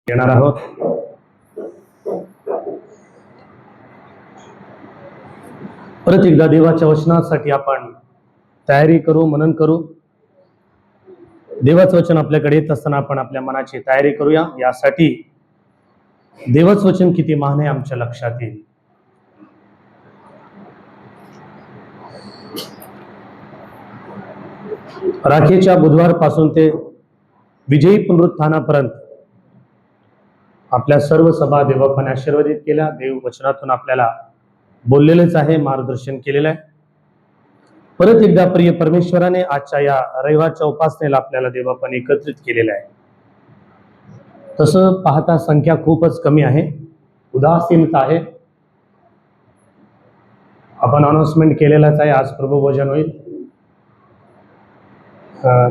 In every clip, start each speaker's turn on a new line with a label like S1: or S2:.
S1: येणार आहोत. परत एकदा देवाच्या वचनासाठी आपण तयारी करू, मनन करू. देवाचं वचन आपल्याकडे येत असताना आपण आपल्या मनाची तयारी करूया. यासाठी देवाचं वचन किती महान आहे आमच्या लक्षात येईल. राखीच्या बुधवार पासून ते विजयी पुनरुत्थानापर्यंत आपल्या सर्व सभा देवापाने आशीर्वादित केल्या. देव वचनातून आपल्याला बोललेलेच आहे, मार्गदर्शन केलेलं आहे. परत एकदा प्रिय परमेश्वराने आजच्या या रविवारच्या उपासनेला आपल्याला देवापाने एकत्रित केलेलं आहे. तसं पाहता संख्या खूपच कमी आहे, उदासीनता आहे. आपण अनाउन्समेंट केलेलाच आहे, आज प्रभुभोजन होईल.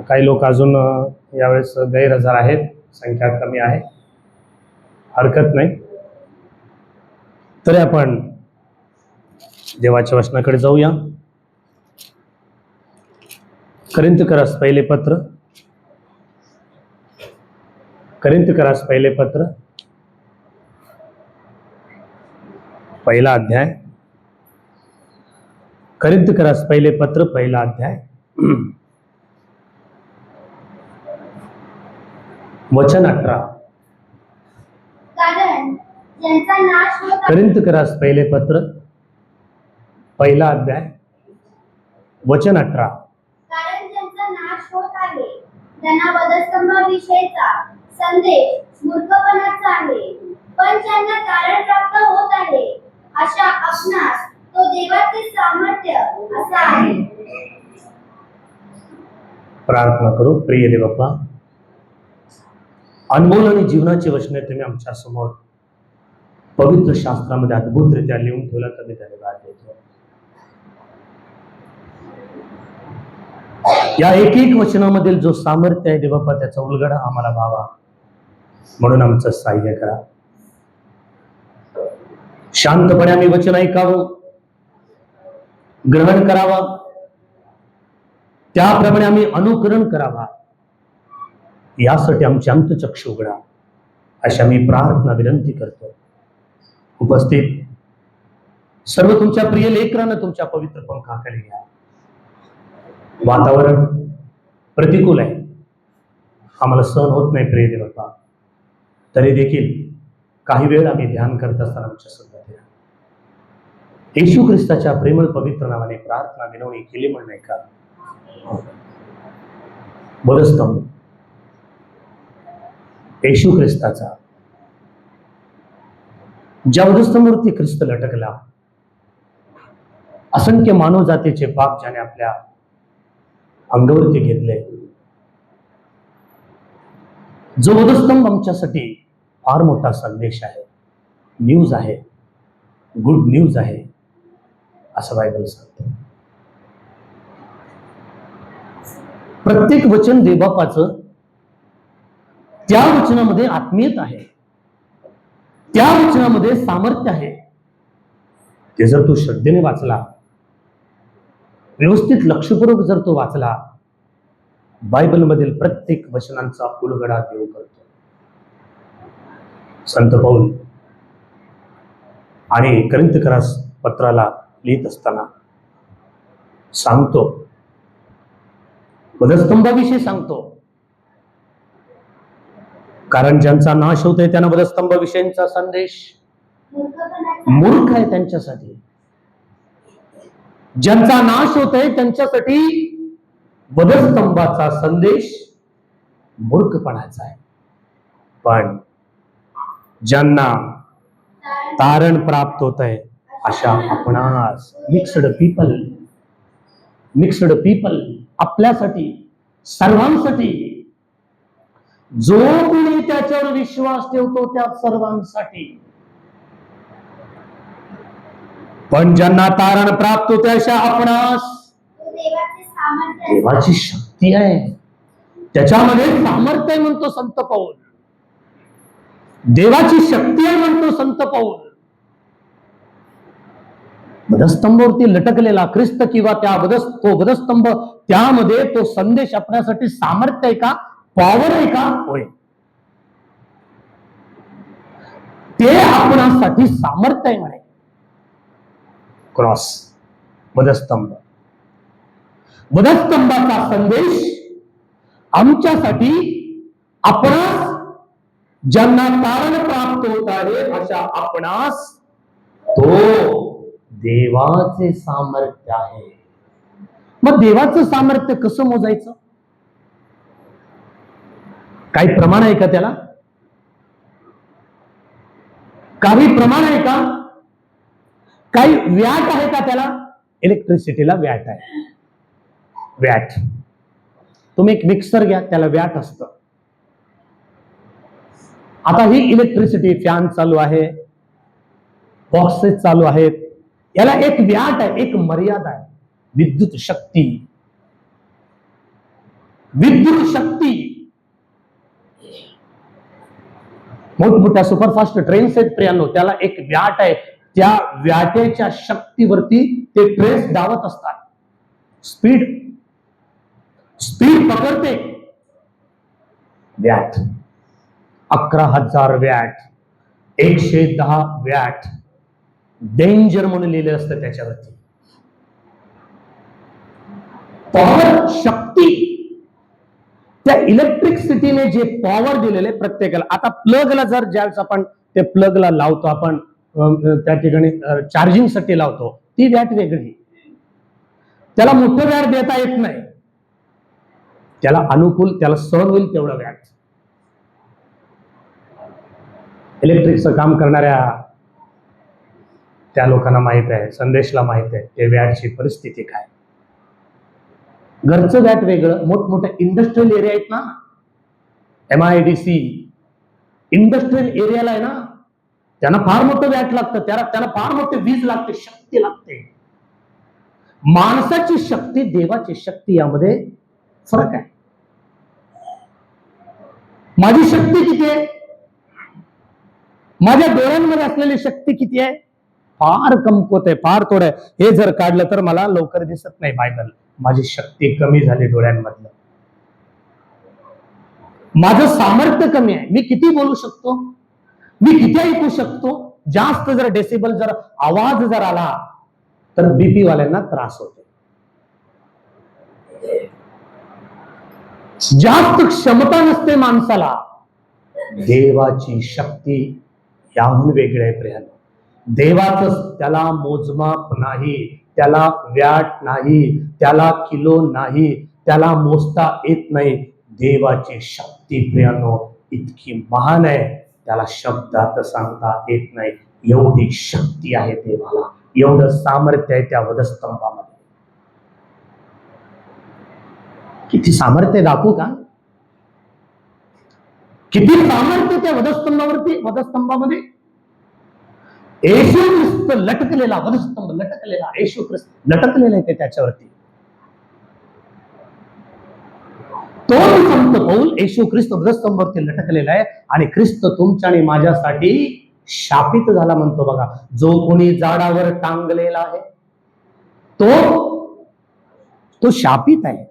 S1: काही लोक अजून यावेळेस गैरहजर आहेत, संख्या कमी आहे, हरकत नाही. तरी आपण देवाच्या वचनाकडे जाऊया. करिंथकरास पहिले पत्र, करिंथकरास पहिले पत्र, पहिला अध्याय. करिंथकरास पहिले पत्र, पहिला अध्याय, वचन 18. करिंथकरास पहिले पत्र, पहिला अध्याय, वचन 18.
S2: कारण ज्यांचा नाश होत आहे त्यांना वधस्तंभाविषयीचा संदेश मूर्खपणाचा आहे, पण ज्यांना तारण प्राप्त होत आहे अशा आपणास तो देवाचे सामर्थ्य असा आहे.
S1: प्रार्थना करू. प्रिय देव बाप्पा, अनमोल आणि जीवनाची वचने तुम्ही आमच्या समोर पवित्र शास्त्रामध्ये अद्भुतरित्या लिहून ठेवला, तुम्ही धन्यवाद देतो. या एक एक वचनामधील जो सामर्थ्य आहे देवबाप्पा, त्याचा उलगडा आम्हाला व्हावा म्हणून आमचं सहाय्य करा. शांतपणे आम्ही वचन ऐकावं, ग्रहण करावं, त्याप्रमाणे आम्ही अनुकरण करावा, यासाठी आमचे अंतःचक्षु उघडा, अशा मी प्रार्थना विनंती करतो. उपस्थित सर्व तुमच्या प्रिय लेकरांना तुमच्या पवित्र पंखाखाली घ्या. वातावरण प्रतिकूल आहे, आम्हाला सहन होत नाही प्रिय देवता, तरी देखील काही वेळ आम्ही ध्यान करत असताना आमच्या सोबत या. येशू ख्रिस्ताच्या प्रेमळ पवित्र नावाने प्रार्थना विनवणी केली म्हण नाही का. वधस्तंभ येशू ख्रिस्ताचा, ज्या वधस्तंभावरती ख्रिस्त लटकला, असंख्य मानव जातीचे पाप ज्याने आपल्या अंगावरती घेतले, जो वधस्तंभ आमच्यासाठी फार मोठा संदेश आहे, न्यूज आहे, गुड न्यूज आहे, असं बायबल सांगते. प्रत्येक वचन देवबापाचं, त्या वचनामध्ये आत्मीयत आहे, त्या वचनामध्ये सामर्थ्य आहे. ते जर तू श्रद्धेने वाचला, व्यवस्थित लक्षपूर्वक जर तो वाचला, बायबल मधील प्रत्येक वचनांचा उलगडा देव करतो. संत पौल आणि करिंथकरास पत्राला लिहित असताना सांगतो, वधस्तंभाविषयी सांगतो. कारण ज्यांचा नाश होतोय त्यांना वधस्तंभाविषयीचा संदेश मूर्ख आहे त्यांच्यासाठी. ज्यांचा नाश होतोय त्यांच्यासाठी वधस्तंभाचा संदेश मूर्खपणाचा आहे. पण ज्यांना तारण प्राप्त होत आहे अशा आपणास मिक्सड पीपल आपल्यासाठी, सर्वांसाठी, जो कोणी त्याच्यावर विश्वास ठेवतो त्या सर्वांसाठी. पण ज्यांना तारण प्राप्त होते अशा आपणास देवाची शक्ती आहे, त्याच्यामध्ये सामर्थ्य आहे म्हणतो संत पौल. देवाची शक्ती आहे म्हणतो संत पौल. वधस्तंभावरती लटकलेला ख्रिस्त किंवा तो वधस्तंभ, त्यामध्ये तो संदेश आपल्यासाठी सामर्थ्य आहे का, पॉवर आहे का? होय. आपणासाठी सामर्थ्य आहे म्हणे. क्रॉस, वधस्तंभ. वधस्तंभाचा संदेश आमच्यासाठी आपणास, ज्यांना तारण प्राप्त होत आहे अशा आपणास तो देवाचे सामर्थ्य आहे. मग देवाचं सामर्थ्य कसं मोजायचं? काही प्रमाण आहे का त्याला? काही प्रमाण आहे का? काही व्याट आहे का त्याला? इलेक्ट्रिसिटीला व्याट आहे. व्याट. तुम्ही एक मिक्सर घ्या, त्याला व्याट असतं. आता ही इलेक्ट्रिसिटी, फॅन चालू आहे, बॉक्सेस चालू आहेत, याला एक व्याट आहे, एक मर्यादा आहे. विद्युत शक्ती, विद्युत शक्ती. मोठमोठ्या सुपरफास्ट ट्रेन्स आहेत प्रियांनो, त्याला एक व्याट आहे. त्या व्याटेच्या शक्तीवरती ते ट्रेन्स धावत असतात. स्पीड पकडते. VAT 11,000 watt, 110 watt. डेंजर म्हणून लिहिलं असतं त्याच्यावरती. पॉवर, शक्ती. त्या इलेक्ट्रिसिटीने जे पॉवर दिलेले प्रत्येकाला. आता प्लगला जर ज्यावेळेस आपण ते प्लगला लावतो, आपण त्या ठिकाणी चार्जिंग साठी लावतो, ती वॅट वेगळी. त्याला मोठं वॅट देता येत नाही. त्याला अनुकूल, त्याला सहन होईल तेवढं वॅट. इलेक्ट्रिकचं काम करणाऱ्या त्या लोकांना माहित आहे, संदेशला माहित आहे ते वॅटची परिस्थिती काय. घरचं वॅट वेगळं, मोठमोठ्या इंडस्ट्रियल एरिया आहेत ना, MIDC इंडस्ट्रियल एरियाला आहे ना, त्यांना फार मोठं वॅट लागतं. त्याला फार मोठी वीज लागते, शक्ती लागते. माणसाची शक्ती, देवाची शक्ती यामध्ये फरक आहे. माझी शक्ती किती आहे? माझ्या डोळ्यांमध्ये असलेली शक्ती किती आहे? फार कमकुवत आहे, फार थोडं आहे. हे जर काढलं तर मला लवकर दिसत नाही बायबल. माझी शक्ती कमी झाली डोळ्यांमधलं. माझं सामर्थ्य कमी आहे. मी किती बोलू शकतो, मी किती ऐकू शकतो. जास्त जर डेसिबल जर आवाज जर आला तर बीपी वाल्यांना त्रास होतो. जास्त क्षमता नसते माणसाला. देवाची शक्ती याहून वेगळी आहे प्रियांनो. देवाचं त्याला मोजमाप नाही, त्याला व्याट नाही, त्याला किलो नाही, त्याला मोजता येत नाही. देवाची शक्ती प्रियांनो इतकी महान आहे, त्याला शब्दात सांगता येत नाही. एवढी शक्ती आहे देवाला, एवढं सामर्थ्य आहे त्या वधस्तंभामध्ये. किती सामर्थ्य दाखवू का? किती सामर्थ्य त्या वधस्तंभामध्ये. येशू ख्रिस्त लटकलेला, वधस्तंभ लटकलेला, येशू ख्रिस्त लटकलेला आहे त्याच्यावरती. तो संत पौल येशू ख्रिस्त वधस्तंभावरती लटकलेला आहे. आणि ख्रिस्त तुमच्या आणि माझ्यासाठी शापित झाला म्हणतो बघा. जो कोणी झाडावर टांगलेला आहे तो शापित आहे.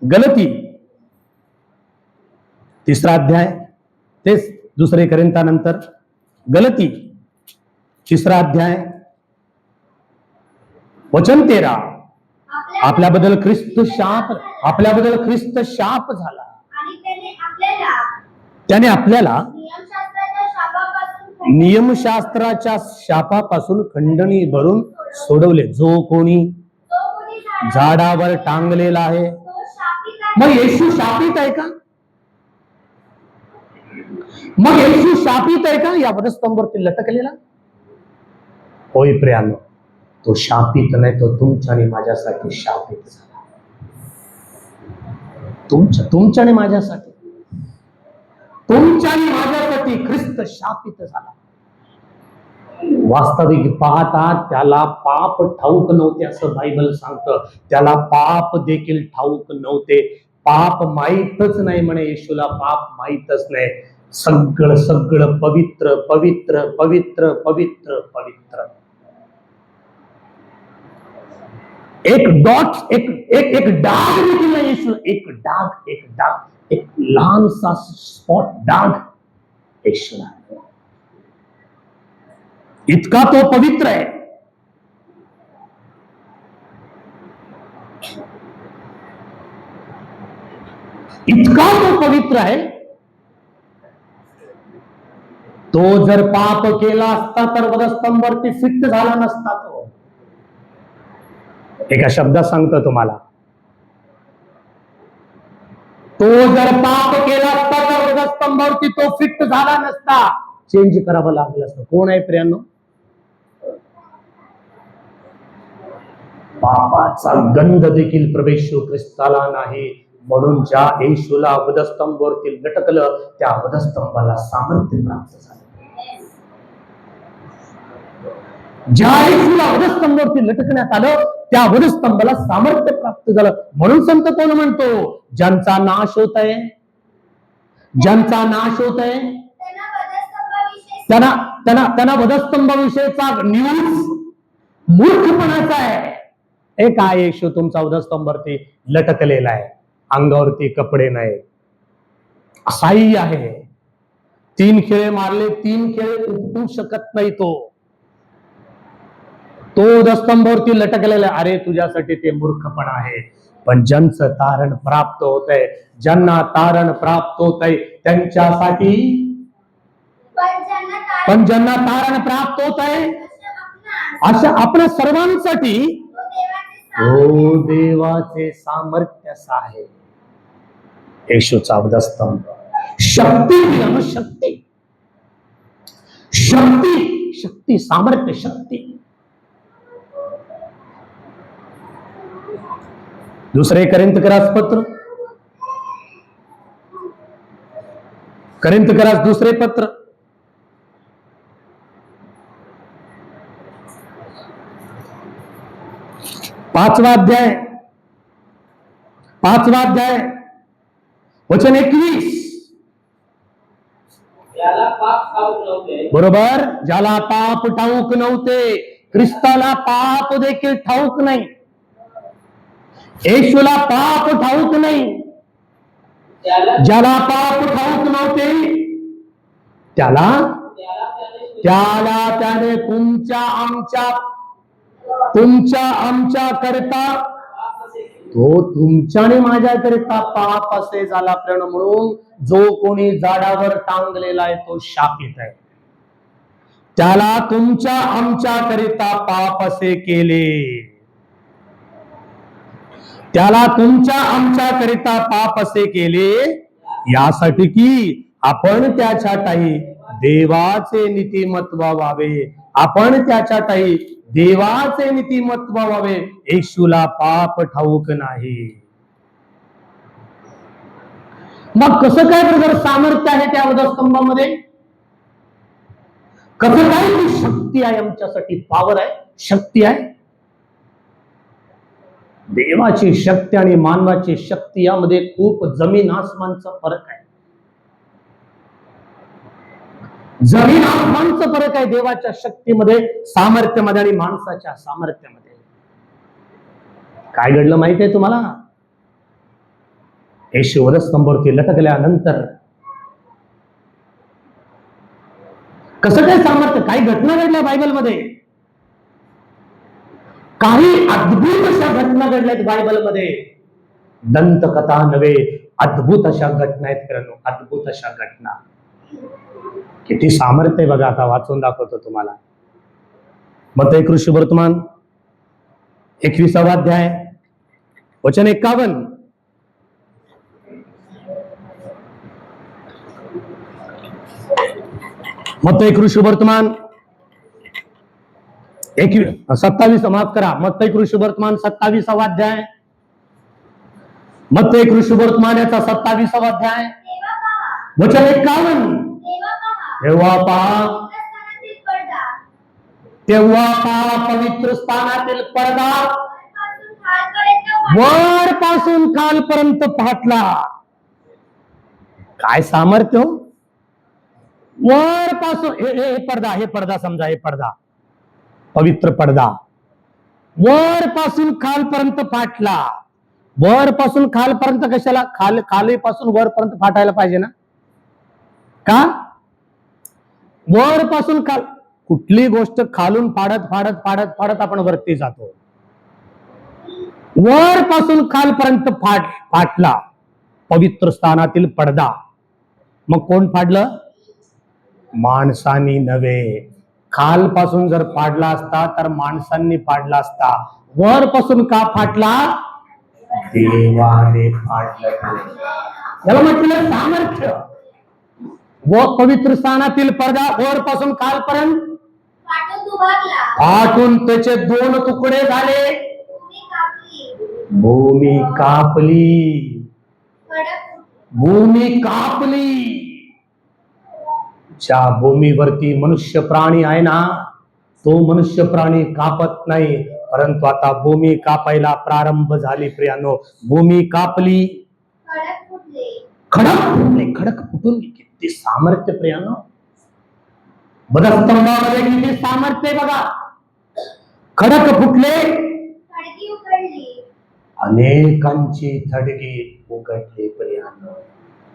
S1: गलती 3रा अध्याय, तेच 2 कोरिंथानंतर गलती 3रा अध्याय वचन 13. आपल्याबद्दल ख्रिस्त शाप झाला. त्याने आपल्याला नियमशास्त्राच्या शापापासून खंडणी भरून सोडवले. जो कोणी झाडावर टांगलेला आहे. मग येशू शापित आहे का? या वधस्तंभावरती लटकलेला? होय प्रियांनो, तो शापित नाही, तो तुमच्या आणि माझ्यासाठी शापित झाला. तुमच्या आणि माझ्यासाठी ख्रिस्त शापित झाला. वास्तविक पाहता त्याला पाप ठाऊक नव्हते असं बायबल सांगतं. त्याला पाप देखील ठाऊक नव्हते. पाप माहीतच नाही म्हणे येशूला. पाप माहीतच नाही. सगळं पवित्र पवित्र पवित्र पवित्र पवित्र. एक डॉट, एक डाग देखील नाही येशूला. एक डाग, एक लहानसा स्पॉट, डाग येशूला. इतका तो पवित्र आहे. इतका तो पवित्र आहे. तो जर पाप केला असता तर वधस्तंभावरती फिट झाला नसता. तो एका शब्दात सांगतो तुम्हाला, तो जर पाप केला असता तर वधस्तंभावरती तो फिट झाला नसता. चेंज करावं लागलं असतं. कोण आहे प्रियांनो? पापाचा गंध देखील प्रभू येशू ख्रिस्ताला नाही, म्हणून ज्या येशूला वधस्तंभावरती लटकलं त्या वधस्तंभाला सामर्थ्य प्राप्त झालं. ज्या येशूला वधस्तंभावरती लटकण्यात आलं त्या वधस्तंभाला सामर्थ्य प्राप्त झालं. म्हणून संत कोण म्हणतो, ज्यांचा नाश होत आहे, ज्यांचा नाश होत आहे त्यांना वधस्तंभाविषयीचा न्यूज मूर्खपणाचा आहे. एक आहे येशू तुमचा वधस्तंभावरती लटकलेला आहे, अंगावरती कपडे नाही, असाही आहे. 3 खेळे मारले, 3 खेळे उठू शकत नाही. तो वधस्तंभावरती लटकलेला. अरे तुझ्यासाठी ते मूर्खपणा आहे. पण ज्यांचं तारण प्राप्त होत आहे, ज्यांना तारण प्राप्त होत आहे त्यांच्यासाठी, पण ज्यांना तारण प्राप्त होत आहे अशा आपल्या सर्वांसाठी तो देवाचे सामर्थ्य आहे. येशूचा वधस्तंभ शक्ती, शक्ती, शक्ती, शक्ती, सामर्थ्य, शक्ती. दुसरे कोरिन्थकरास पत्र, कोरिन्थकरास दुसरे पत्र 5वा अध्याय, 5वा अध्याय वचन 21. बरोबर, ज्याला पाप ठाऊक नव्हते, ख्रिस्ताला पाप देखील ठाऊक नाही, येशूला पाप ठाऊक नाही. ज्याला पाप ठाऊक नव्हते त्याला त्याने तुमच्या आमच्या करता, तो तुमच्याने माझ्या करता पाप असे झाला. प्रण म्हणून जो कोणी झाडावर टांगलेला आहे तो शापित आहे. त्याला तुमच्या आमच्या करिता पाप असे केले, त्याला तुमच्या आमच्या करिता पाप असे केले, यासाठी की आपण त्याच्या ठायी देवाचे नीतिमत्व व्हावे, आपण त्याच्या ठायी देवाचे नीतिमत्व व्हावे. येशूला पाप ठाऊक नाही. मग कसं काय ब्रदर सामर्थ्य आहे त्या वधस्तंभामध्ये? कसं काय ती शक्ती आहे आमच्यासाठी? पॉवर आहे, शक्ती आहे. देवाची शक्ती आणि मानवाची शक्ती यामध्ये खूप जमीन आसमानचा फरक आहे. जमीन आसमानचा फरक आहे देवाच्या शक्तीमध्ये, सामर्थ्यामध्ये आणि माणसाच्या सामर्थ्यामध्ये. काय घडलं माहिती आहे तुम्हाला? येशू वधस्तंभावरती लटकल्यानंतर कसं काय सामर्थ्य, काही घटना घडल्या बायबलमध्ये, काही अद्भुत अशा घटना घडल्यात बायबलमध्ये. दंतकथा नव्हे, अद्भुत अशा घटना आहेत मित्रांनो, अद्भुत अशा घटना. किती सामर्थ्य आहे बघा. आता वाचून दाखवतो तुम्हाला. मत्ती कृष्णवर्तमान 21वा अध्याय वचन 51. मत्ती कृष्णवर्तमान 27, माफ करा, मत्ती कृष्णवर्तमान 27वा अध्याय, मत्ती कृष्णवर्तमान याचा 27वा अध्याय वचन 51. तेव्हा पहा पवित्र स्थानातील पडदा वर पासून खालपर्यंत फाटला. काय सामर्थ्य हो! वर पासून हे पडदा समजा, हे पडदा, पवित्र पडदा वर पासून खालपर्यंत फाटला. वर पासून खालपर्यंत कशाला? खाली पासून वरपर्यंत फाटायला पाहिजे ना? का? वर पासून खाल, कुठली गोष्ट खालून फाडत फाडत फाडत फाडत आपण वरती जातो. वर पासून खालपर्यंत फाटला पवित्र स्थानातील पडदा. मग कोण फाडलं? माणसांनी नव्हे. खालपासून जर फाडला असता तर माणसांनी फाडला असता. वर पासून का फाटला? देवाने फाडलं. याला म्हटलं सामर्थ्य. व पवित्र स्थानातील पडदा वर पासून खालपर्यंत फाटून त्याचे 2 तुकडे झाले. भूमी कापली. भूमी कापली. ज्या भूमीवरती मनुष्य प्राणी आहे ना, तो मनुष्य प्राणी कापत नाही, परंतु आता भूमी कापायला प्रारंभ झाली. प्रियानो, भूमी कापली. खडक फुटले. खडक फुटून किती सामर्थ्य प्रियानो. बधस्तंभामध्ये किती सामर्थ्य बघा. खडक फुटले, अनेकांची थडगी उघडली. प्रियानो,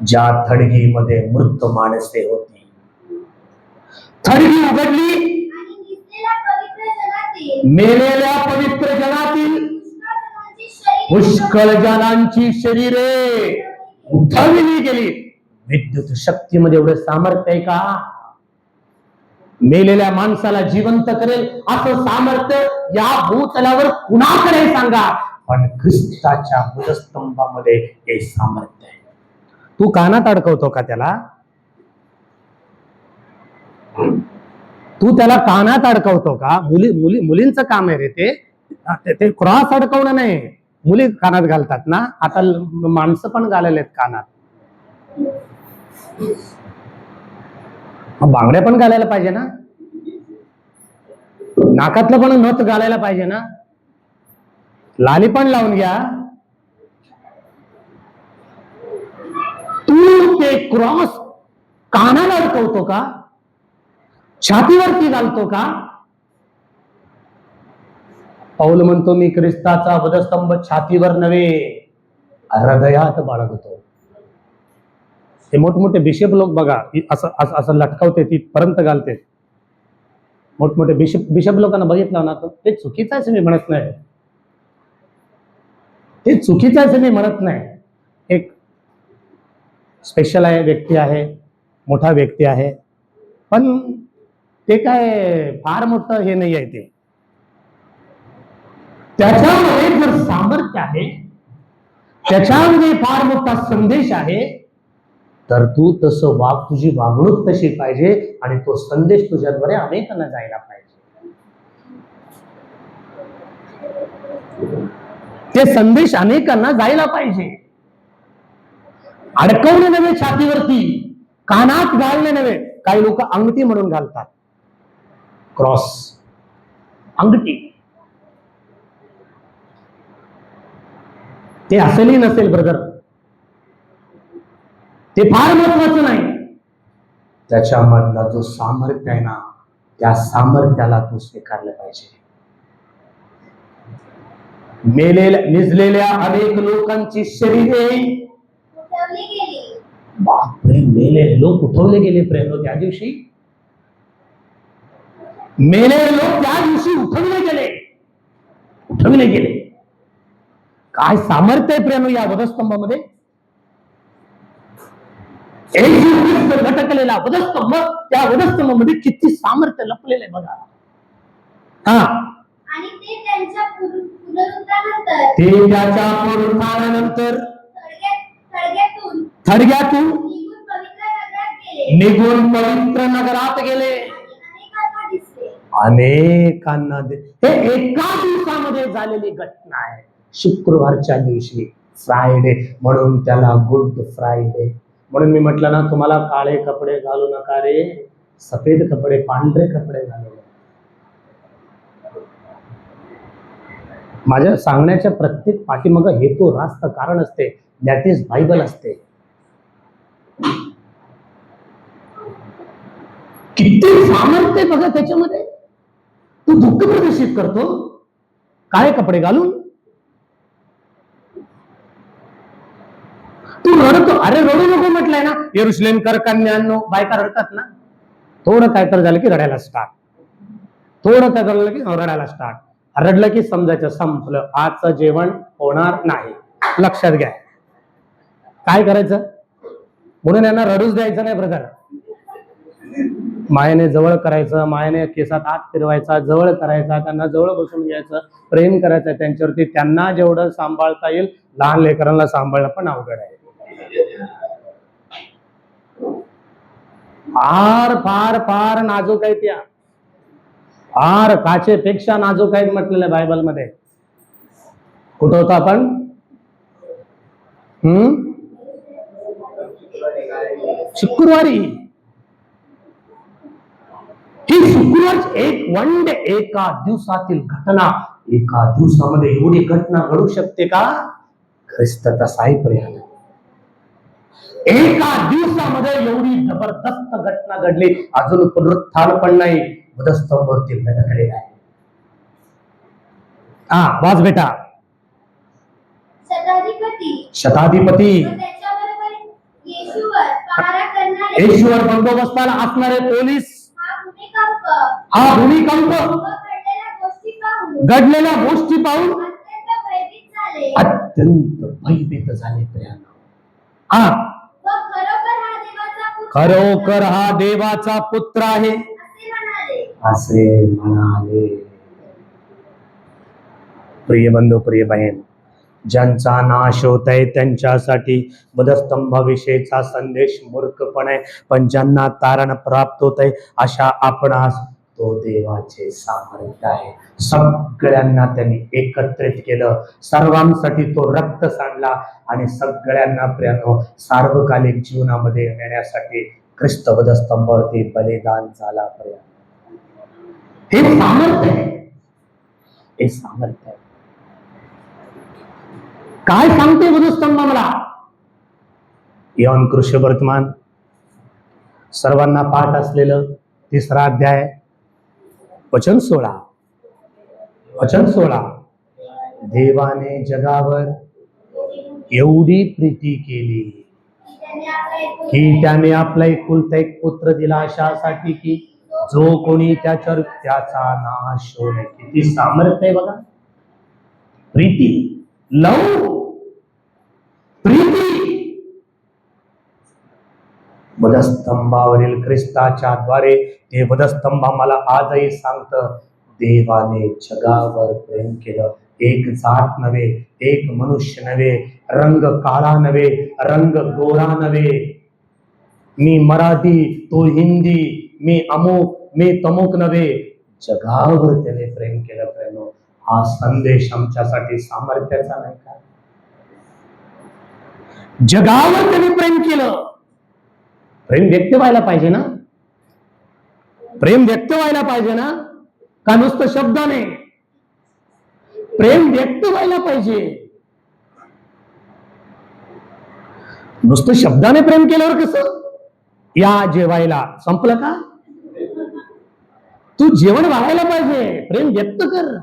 S1: ज्या थडगीमध्ये मृत माणसे होती, थडगी उघडली. मेलेल्या पवित्र जनातील पुष्कळ जनांची शरीरे उठवली गेली. विद्युत शक्तीमध्ये एवढं सामर्थ्य आहे का? मेलेल्या माणसाला जिवंत करेल असं सामर्थ्य या भूतलावर कुणाकडे सांगा? पण ख्रिस्ताच्या बुधस्तंभामध्ये हे सामर्थ्य आहे. तू कानात अडकवतो का त्याला? तू त्याला कानात अडकवतो का? मुलींचं काम आहे रे ते क्रॉस अडकवणं नाही. मुली कानात घालतात ना, आता माणसं पण घालायलेत कानात. बांगड्या पण घालायला पाहिजे ना, नाकातलं पण नथ घालायला पाहिजे ना, लाली पण लावून घ्या. तू ते क्रॉस कानाला अडकवतो का? छातीवरती घालतो का? पौल म्हणतो, मी ख्रिस्ताचा वधस्तंभ छातीवर नव्हे हृदयात बाळगतो. हे मोठमोठे बिशप लोक बघा, असं असं असं लटकावते, तिथपर्यंत घालते. मोठमोठे बिशप लोकांना बघितलं ना, ते चुकीचं आहे मी म्हणत नाही. ते चुकीचं आहे मी म्हणत नाही. एक स्पेशल आहे, व्यक्ती आहे, मोठा व्यक्ती आहे, पण ते काय फार मोठं हे नाही आहे. ते त्याच्यामध्ये जर सामर्थ्य आहे, त्याच्यामध्ये फार मोठा संदेश आहे, तर तू तसं वाग. तुझी वागणूक तशी पाहिजे आणि तो संदेश तुझ्याद्वारे अनेकांना जायला पाहिजे. ते संदेश अनेकांना जायला पाहिजे. अडकवणे नव्हे छातीवरती, कानात घालणे नव्हे. काही लोक अंगठी म्हणून घालतात. क्रॉस अंगठी, ते असेलही नसेल ब्रदर, ते फार महत्वाचं नाही. त्याच्यामधला जो सामर्थ्य आहे ना, त्या सामर्थ्याला तू स्वीकारलं पाहिजे. निजलेल्या अनेक लोकांची शरीरे
S2: उठवली गेली.
S1: बापरे, मेलेले लोक उठवले गेले. प्रेम त्या दिवशी मेलेले लोक त्या दिवशी उठवले गेले. काय सामर्थ्य आहे प्रेम या वधस्तंभामध्ये. लटकलेला वधस्तंभ, त्या वधस्तंभामध्ये किती सामर्थ्य लपलेलं आहे बघा.
S2: आणि ते त्याच्या
S1: पुनरुत्थानानंतर
S2: थडग्यातून
S1: थडग्यातून निघून पवित्र नगरात गेले. अनेकांना हे एका दिवसामध्ये झालेली घटना आहे. शुक्रवारच्या दिवशी, फ्रायडे, म्हणून त्याला गुड फ्रायडे. म्हणून मी म्हटलं ना, तुम्हाला काळे कपडे घालू नका रे, सफेद कपडे, पांढरे कपडे घालू. माझ्या सांगण्याच्या प्रत्येक पाठीमाग हेतू, रास्त, कारण असते. दॅट इज बायबल असते. किती सामर्थ्य बघा त्याच्यामध्ये. तू दुःख प्रदर्शित करतो काळे कपडे घालून. तू रडतो. अरे रडू नको म्हटलंय ना. यरुशलेमकर कन्यांनो, बायका रडतात ना. थोडं काय तर झालं की रडायला स्टार्ट, थोडं काय झालं की रडायला स्टार्ट. रडलं की समजायचं संपलं, आजचं जेवण होणार नाही. लक्षात घ्या. काय करायचं? म्हणून यांना रडूच द्यायचं नाही ब्रदर. मायेने जवळ करायचं, मायेने केसात हात फिरवायचा, जवळ करायचा, त्यांना जवळ बसून घ्यायचं, प्रेम करायचं त्यांच्यावरती. त्यांना जेवढं सांभाळता येईल, लहान लेकरांना सांभाळणं पण अवघड आहे. फार फार फार नाजूक आहे त्या, फार काचेपेक्षा नाजूक आहेत म्हटलेलं बायबलमध्ये. कुठं होतं आपण? शुक्रवारी. ही शुक्रवार एक वन डे, एका दिवसातील घटना, एका दिवसामध्ये एवढी घटना घडू शकते का? ख्रिस्त तसाही पर्याय. एका दिवसामध्ये एवढी जबरदस्त घटना घडली. अजून पुनरुत्थान पण नाही, वधस्तंभावरती लटकलेला आहे. वाच बेटा. शताधिपती येशूवर बंदोबस्ताला असणारे पोलीस, हा भूमिकंप घडलेल्या गोष्टी पाहून अत्यंत भयभीत झाले. खरोखर हा देवाचा पुत्र आहे असे म्हणाले. प्रिय बंधू, प्रिय बहीण, ज्यांचा नाश होत आहे त्यांच्यासाठी वधस्तंभाविषयीचा संदेश मूर्खपण आहे, पण ज्यांना तारण प्राप्त होत आहे अशा आपणास तो देवाचे सामर्थ्य आहे. सगळ्यांना त्यांनी एकत्रित केलं, सर्वांसाठी तो रक्त सांडला आणि सगळ्यांना प्रियानो सार्वकालिक जीवनामध्ये नेण्यासाठी ख्रिस्त वधस्तंभावरती बलिदान झाला. हे सामर्थ्य आहे, हे सामर्थ्य आहे. काय सांगते वधस्तंभ मला? यौन कृष्ण वर्तमान सर्वांना पाठ असलेलं 3रा अध्याय, वचन 16. वचन 16. देवाने जगावर एवढी प्रीती केली की त्याने आपला एकुलता एक पुत्र दिला, अशासाठी की जो कोणी त्याचा नाश होऊ नये. किती सामर्थ्य आहे बघा. प्रीती, लव, प्रीती. वधस्तंभावरील ख्रिस्ताच्या द्वारे ते वधस्तंभ मला आजही सांगतं, देवाने जगावर प्रेम केलं. एक जात नव्हे, एक मनुष्य नव्हे, रंग काळा नव्हे, रंग गोरा नव्हे, मी मराठी तो हिंदी, मी अमुक मी तमुक नव्हे, जगावर त्याने प्रेम केलं. प्रेम हा संदेश आमच्यासाठी सामर्थ्याचा नाही का? जगावर त्याने प्रेम केलं. प्रेम व्यक्त व्हायला पाहिजे ना, प्रेम व्यक्त व्हायला पाहिजे ना, का नुसतं शब्दाने? प्रेम व्यक्त व्हायला पाहिजे. नुसतं शब्दाने प्रेम केल्यावर कसं? या जेवायला संपलं का? तू जेवण वाढायला पाहिजे, प्रेम व्यक्त कर.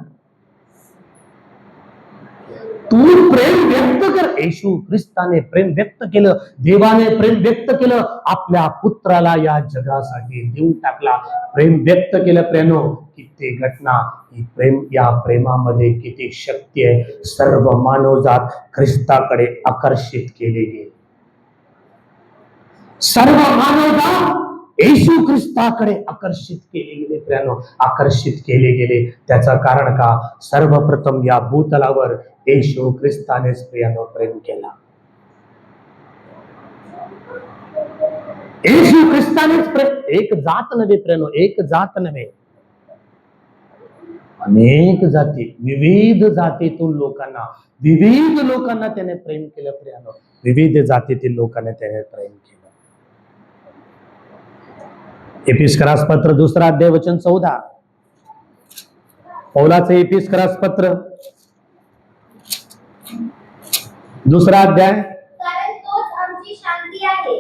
S1: तू प्रेम व्यक्त कर. येशू ख्रिस्ताने प्रेम व्यक्त केलं, देवाने प्रेम व्यक्त केलं, आपल्या पुत्राला या जगासाठी देऊन टाकला, प्रेम व्यक्त केलं. प्रेनो किती घटना, ही प्रेम, या प्रेमामध्ये किती शक्ती आहे. सर्व मानवजात ख्रिस्ताकडे आकर्षित केले गेले. सर्व मानवजात येशू ख्रिस्ताकडे आकर्षित केले गेले. प्रियानो, आकर्षित केले गेले त्याचं कारण का? सर्वप्रथम या भूतलावर येशू ख्रिस्तानेच प्रियानो प्रेम केला. येशू ख्रिस्तानेच प्रेम. एक जात नव्हे प्रियानो, एक जात नव्हे, अनेक जाती, विविध जातीतून लोकांना, विविध लोकांना त्याने प्रेम केलं. प्रियानो, विविध जातीतील लोकांना त्याने प्रेम केलं. एपिस्करास पत्र 2रा अध्याय वचन 14. पौलाचे एपिस्करास पत्र 2रा अध्याय.
S2: कारण तोच आमची शांती आहे.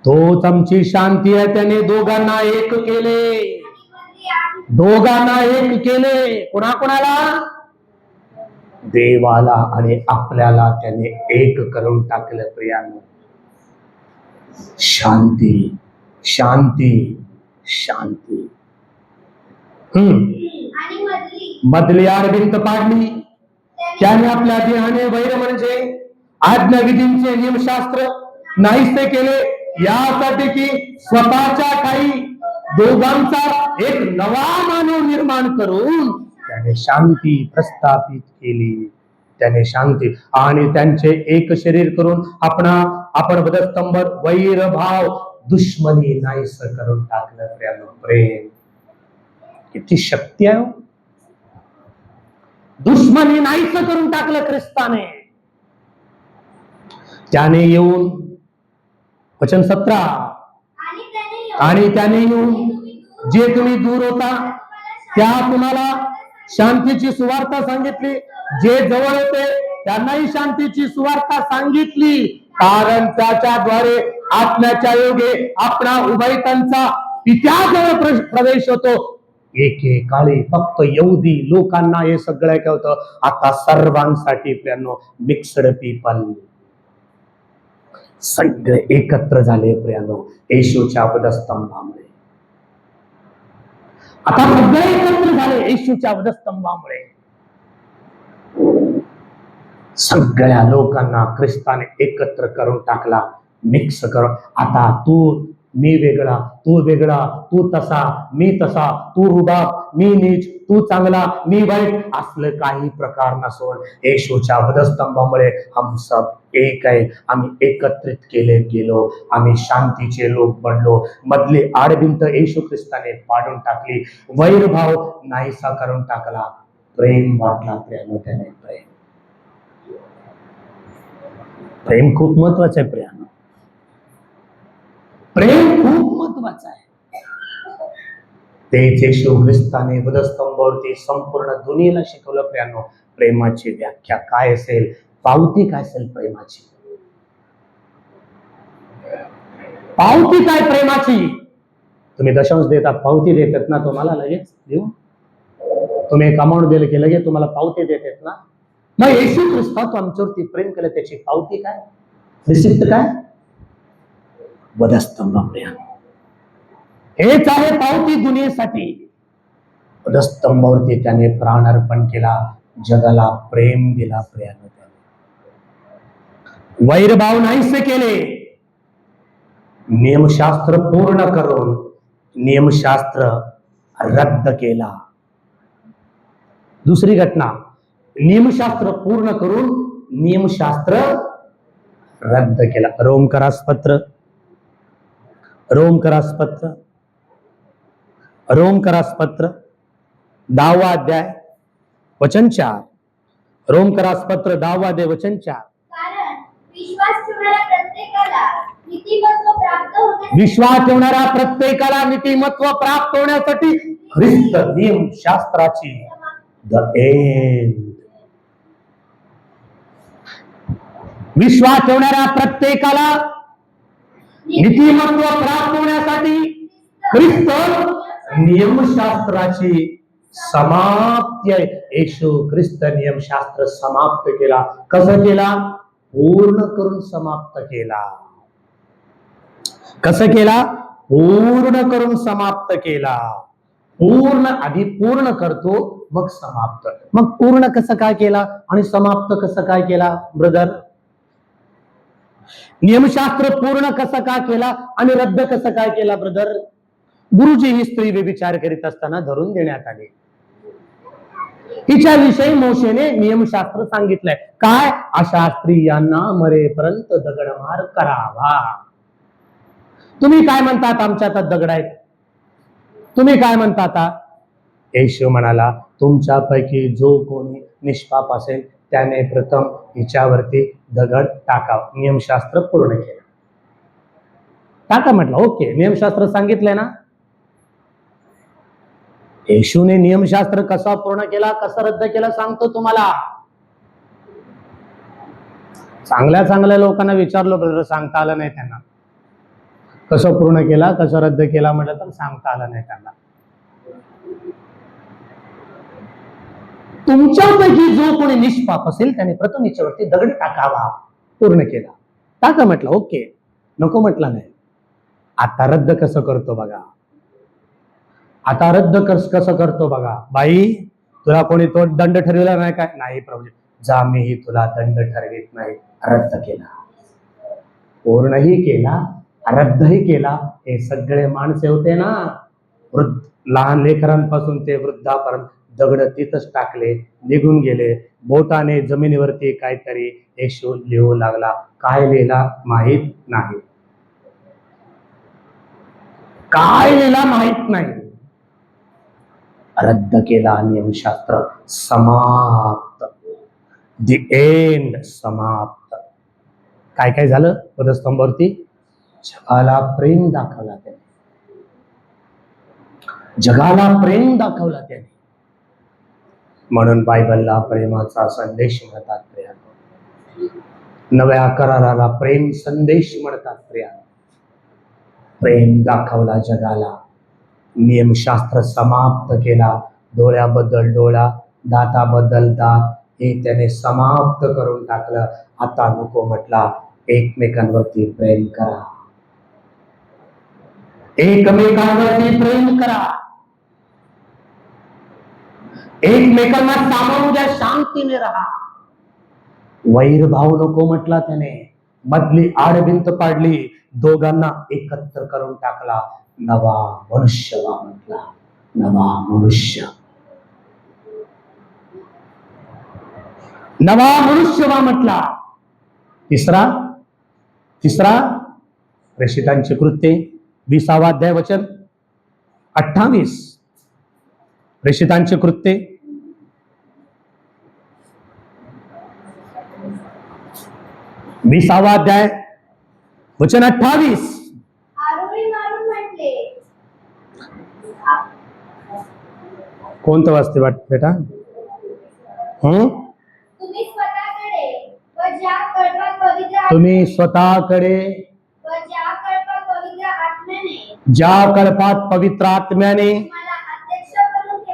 S1: तोच आमची शांती आहे. त्याने दोघांना एक केले, दोघांना एक केले. कोणाकोणाला? देवाला आणि आपल्याला त्याने एक करून टाकलं. प्रियानो, शांती, शांती, शांती.
S2: आणि
S1: मधली आडभिंत पाडली. त्याने आपल्या देहाने वैर म्हणजे आज्ञाविधींचे नियमशास्त्र नाहीसे केले, यासाठी की स्वतःच्या ठायी दोघांचा एक नवा मानव निर्माण करून त्याने शांती प्रस्थापित केली. त्याने शांती आणि त्यांचे एक शरीर करून आपण वधस्तंभावर वैर भाव दुश्मनी नाहीस करून टाकलं. प्रेम किती शक्ती आहे. दुश्मनी नाहीस करून टाकलं ख्रिस्ताने. त्याने येऊन वचन 17 आणि त्याने येऊन जे तुम्ही दूर होता त्या तुम्हाला शांतीची सुवार्ता सांगितली. जे जवळ होते त्यांनाही शांतीची सुवार्ता सांगितली, कारण त्याच्याद्वारे आत्म्याच्या योगे आपणा उभयतांचा पित्याजवळ प्रवेश होतो. एकेकाळी फक्त यहुदी लोकांना हे सगळं काय होतं, आता सर्वांसाठी प्रियांनो मिक्सड पीपल सगळे एकत्र झाले प्रियांनो येशूच्या वधस्तंभामुळे. आता सगळे एकत्र झाले येशूच्या वधस्तंभामुळे. सगळ्या लोकांना ख्रिस्ताने एकत्र करून टाकला, मिक्स करून. आता तू मी वेगळा, तू वेगळा, तू तसा मी तसा, तू रुबाब मी नीच, तू चांगला मी वाईट, असलं काही प्रकार नसून येशूच्या वधस्तंभामुळे हम सब एक आहे. आम्ही एकत्रित केले गेलो, आम्ही शांतीचे लोक बनलो. मधली आडभिंत येशू ख्रिस्ताने पाडून टाकली, वैरभाव नाहीसा करून टाकला, प्रेम वाटला. त्याने प्रेम खूप महत्वाचं आहे. प्रेम खूप महत्वाचं आहे. तेच येशू ख्रिस्ताने वधस्तंभावरती संपूर्ण दुनियेला शिकवलं. प्रियांनो, प्रेमाची व्याख्या काय असेल, पावती काय असेल प्रेमाची, पावती काय प्रेमाची. तुम्ही दशांश देता, पावती देतात ना तुम्हाला लगेच देऊ. तुम्ही एक अमाऊंट दिलं की लगेच तुम्हाला पावती देतात ना. मग येशू ख्रिस्ता तो आमच्यावरती प्रेम केलं, त्याची पावती काय, रिसिप्ट काय, वधस्तंभ. हेच आहे पावती दुनियेसाठी. वधस्तंभावरती त्याने प्राण अर्पण केला, जगाला प्रेम दिला. वैरभाव नाहीसे केले, नियमशास्त्र पूर्ण करून नियमशास्त्र रद्द केला. दुसरी घटना, नियमशास्त्र पूर्ण करून नियमशास्त्र रद्द केला. रोमकरासपत्र 10वा अध्याय वचन 4. रोमकरासपत्र 10वा अध्याय वचन 4. विश्वास ठेवणाऱ्या प्रत्येकाला नीतिमत्व प्राप्त होण्यासाठी ख्रिस्त नियमशास्त्राची द एंड. विश्वास ठेवणाऱ्या प्रत्येकाला नीतिमत्व प्राप्त होण्यासाठी ख्रिस्त नियमशास्त्राची समाप्ती आहे. येशू ख्रिस्त नियमशास्त्र समाप्त केला. कसं केला? पूर्ण करून समाप्त केला. कसं केला? पूर्ण करून समाप्त केला. पूर्ण, आधी पूर्ण करतो मग समाप्त. मग पूर्ण कसं काय केला आणि समाप्त कसं काय केला ब्रदर? नियमशास्त्र पूर्ण कसं काय केला आणि रद्द कसं काय केला ब्रदर? गुरुजी ही स्त्री व्यभिचार करीत असताना धरून देण्यात आली. हिच्याविषयी मोशेने नियमशास्त्र सांगितलंय काय? अशा स्त्रियांना मरेपर्यंत दगडमार करावा. तुम्ही काय म्हणतात? आमच्या हातात दगड आहेत. तुम्ही काय म्हणता? आता येशू म्हणाला, तुमच्यापैकी जो कोणी निष्पाप असेल त्याने प्रथम हिच्यावरती दगड टाकावा. नियमशास्त्र पूर्ण केलं. टाका म्हटलं. ओके, नियमशास्त्र सांगितलंय ना. येशूने नियमशास्त्र कसा पूर्ण केला, कसा रद्द केला सांगतो तुम्हाला. चांगल्या लोकांना विचारलं ब्रदर, सांगता आलं नाही त्यांना. कसं पूर्ण केला, कसं रद्द केला म्हटलं तर सांगता आलं नाही त्यांना. तुमच्यापैकी जो कोणी निष्पाप असेल त्याने प्रथम हिच्यावरती दगड टाकावा. पूर्ण केला. टाका म्हटलं. ओके, नको म्हटलं नाही. आता रद्द कसं करतो बघा. आता रद्द कसं करतो बघा. बाई, तुला कोणी तो दंड ठरविला नाही काय? नाही प्रभूजी. जा, मीही तुला दंड ठरवित नाही. रद्द केला, पूर्णही केला, रद्दही केला. हे सगळे माणसे होते ना, वृद्ध, लहान लेकरांपासून ते वृद्धापर्यंत दगड तिथंच टाकले, निघून गेले. बोटाने जमिनीवरती काहीतरी येशू लिहू लागला. काय लिहिला माहित नाही, काय लिहिला माहित नाही. रद्द केला नियमशास्त्र, समाप्त. दी एंड, समाप्त. काय काय झालं पदस्तंभावरती? जगाला प्रेम दाखवला त्याने, जगाला प्रेम दाखवला त्याने. म्हणून बायबलला प्रेमाचा संदेश म्हणतात प्रियानो. नव्या कराराला प्रेम संदेश म्हणतात प्रियानो. प्रेम दाखवला जगाला, नियमशास्त्र समाप्त केला. डोळ्याबद्दल डोळा, दाताबद्दल दात, हे त्याने समाप्त करून टाकलं. आता नको म्हटला, एकमेकांवरती प्रेम करा, एकमेकांवरती प्रेम करा, एकमेकांना सामावून द्या, शांतीने राहा. वैरभाव नको म्हटला त्याने. मधली आडभिंत पाडली, दोघांना एकत्र करून टाकला. नवा मनुष्य वा म्हटला, नवा मनुष्य, नवा मनुष्य वा म्हटला. तिसरा प्रेषितांची कृत्ये 20वा अध्याय वचन 28. प्रेषितांची कृत्ये 20वा अध्याय वचन 28.
S2: आरोळी मारून म्हटले.
S1: कोणतं वाचते वाट बेटा?
S2: तुम्ही स्वतःकडे व ज्या कळपात पवित्र
S1: तुम्ही स्वतःकडे
S2: व ज्या कळपात पवित्र आत्म्याने
S1: ज्या कल्पात पवित्र आत्म्याने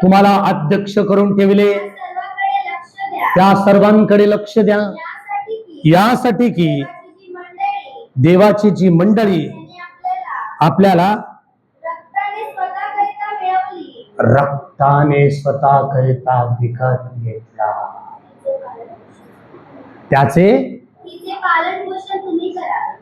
S1: तुम्हाला अध्यक्ष करून ठेवले,
S2: सर्वांकडे लक्ष द्या.
S1: त्या सर्वांकडे लक्ष द्या, यासाठी की देवाची जी मंडळी आपल्याला रक्ताने स्वतःकरिता विकत घेतला,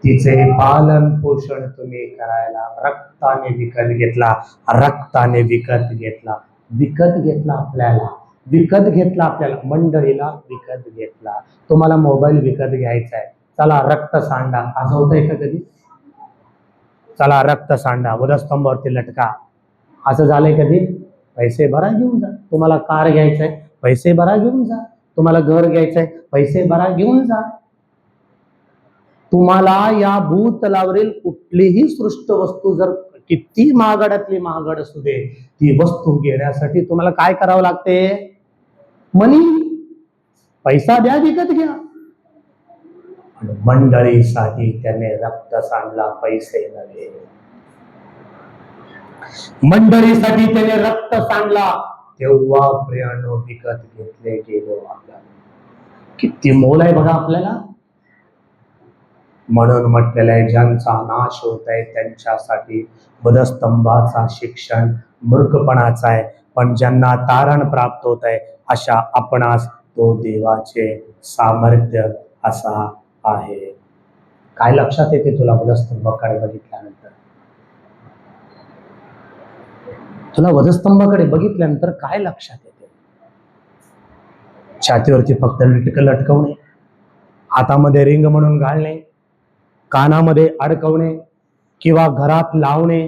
S1: तिचे पालन पोषण तुम्ही करायला. रक्ताने विकत घेतला, रक्ताने विकत घेतला, विकत घेतला आपल्याला, विकत घेतला आपल्याला, मंडळीला विकत घेतला. तुम्हाला मोबाईल विकत घ्यायचा आहे, चला रक्त सांडा, असं होतंय का कधी? चला रक्त सांडा, वधस्तंभावरती लटका, असं झालंय कधी? पैसे भरा घेऊन जा. तुम्हाला कार घ्यायचंय, पैसे भरा घेऊन जा. तुम्हाला घर घ्यायचंय, पैसे भरा घेऊन जा. तुम्हाला या भूतलावरील कुठलीही सृष्ट वस्तू जर किती महागड्यातली महागड असू दे, ती वस्तू घेण्यासाठी तुम्हाला काय करावं लागते? मनी, पैसा द्या, विकत घ्या. मंडळीसाठी त्याने रक्त सांडला, पैसे नव्हे. मंडळीसाठी त्याने रक्त सांडला, तेव्हा प्रियानो विकत घेतले गेलो आपल्याला. किती मोल आहे बघा आपल्याला. म्हणून म्हटलेलं आहे, ज्यांचा नाश होत आहे त्यांच्यासाठी वधस्तंभाचा शिक्षण मूर्खपणाचा आहे, पण ज्यांना तारण प्राप्त होत आहे अशा आपणास तो देवाचे सामर्थ्य असा आहे. काय लक्षात येते तुला वधस्तंभाकडे बघितल्यानंतर? तुला वधस्तंभाकडे बघितल्यानंतर काय लक्षात येते? छातीवरती फक्त लटकवणे, हातामध्ये रिंग म्हणून घालणे, कानामध्ये अडकवणे, किंवा घरात लावणे,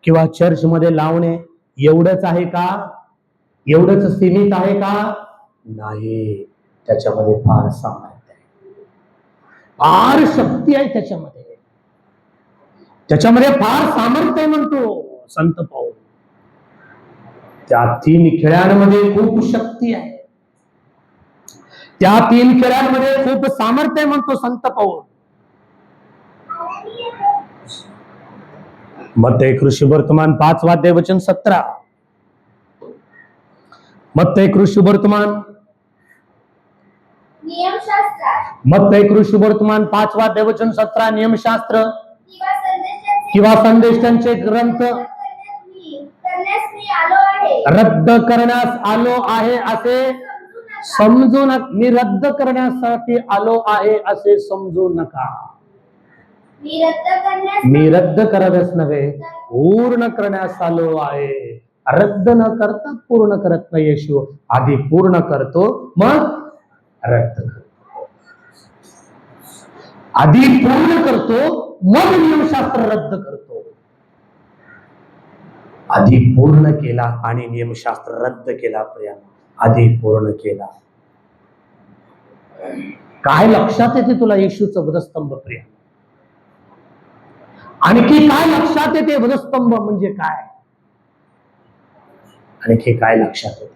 S1: किंवा चर्चमध्ये लावणे, एवढंच आहे का? एवढंच सीमित आहे का? नाही. त्याच्यामध्ये फार सामर्थ्य आहे, फार शक्ती आहे त्याच्यामध्ये, त्याच्यामध्ये फार सामर्थ्य आहे म्हणतो संत पाऊल. त्या 3 खेळ्यांमध्ये खूप शक्ती आहे, त्या 3 खेळ्यांमध्ये खूप सामर्थ्य आहे म्हणतो संत पाऊल. मत्तई कृषिवर्तमान 5वा अध्याय वचन 17. मत्तई कृषिवर्तमान, मत्तई कृषिवर्तमान 5वा अध्याय वचन 17. नियमशास्त्र किंवा संदेशांचे ग्रंथ
S2: करण्यासाठी आलो आहे.
S1: रद्द करण्यास आलो आहे असे समजू नका. मी रद्द करण्यासाठी आलो आहे असे समजू नका. मी रद्द करतच नव्हे, पूर्ण करण्यास आलो आहे. रद्द न करता पूर्ण करत नाही येशू. आधी पूर्ण करतो, मग रद्द करतो. आधी पूर्ण करतो, मग नियमशास्त्र रद्द करतो. आधी पूर्ण केला आणि नियमशास्त्र रद्द केला. प्रियांनो, आधी पूर्ण केला. काय लक्षात येते तुला येशूचं वधस्तंभ? प्रिया, आणखी काय लक्षात येते? वधस्तंभ म्हणजे काय? आणखी काय लक्षात येते?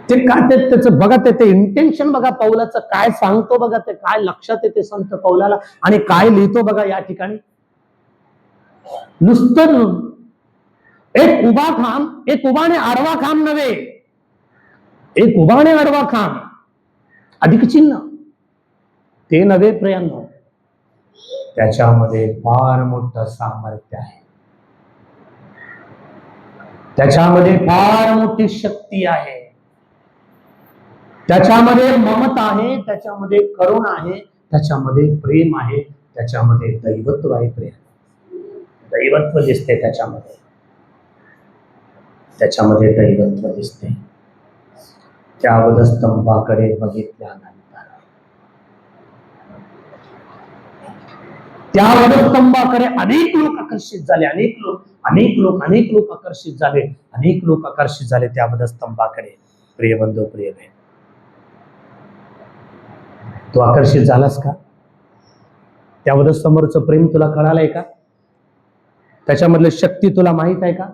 S1: ते काय त्याचं बघा, ते इंटेन्शन बघा, पौलाचं काय सांगतो बघा, ते काय लक्षात येते संत पौलाला आणि काय लिहितो बघा या ठिकाणी. नुसतं एक उभा खांब, एक उभाने आडवा खांब नव्हे, एक उभाने आडवा खांब अधिक चिन्ह ते नव्हे प्रियांनो. त्याच्यामध्ये फार मोठं सामर्थ्य आहे, त्याच्यामध्ये फार मोठी शक्ती आहे, त्याच्यामध्ये ममता आहे, त्याच्यामध्ये करुणा आहे, त्याच्यामध्ये प्रेम आहे, त्याच्यामध्ये दैवत्व आहे. प्रेम, दैवत्व दिसते त्याच्यामध्ये, त्याच्यामध्ये दैवत्व दिसते. त्या वधस्तंभाकडे बघितल्यानंतर, त्या वधस्तंभाकडे अनेक लोक आकर्षित झाले. अनेक लोक आकर्षित झाले. अनेक लोक आकर्षित झाले त्या वधस्तंभाकडे. प्रिय बंधू, प्रिय बहीण, तू आकर्षित झालास का? त्या वधस्तंभावरचं प्रेम तुला कळालंय का? त्याच्यामधली शक्ती तुला माहित आहे का?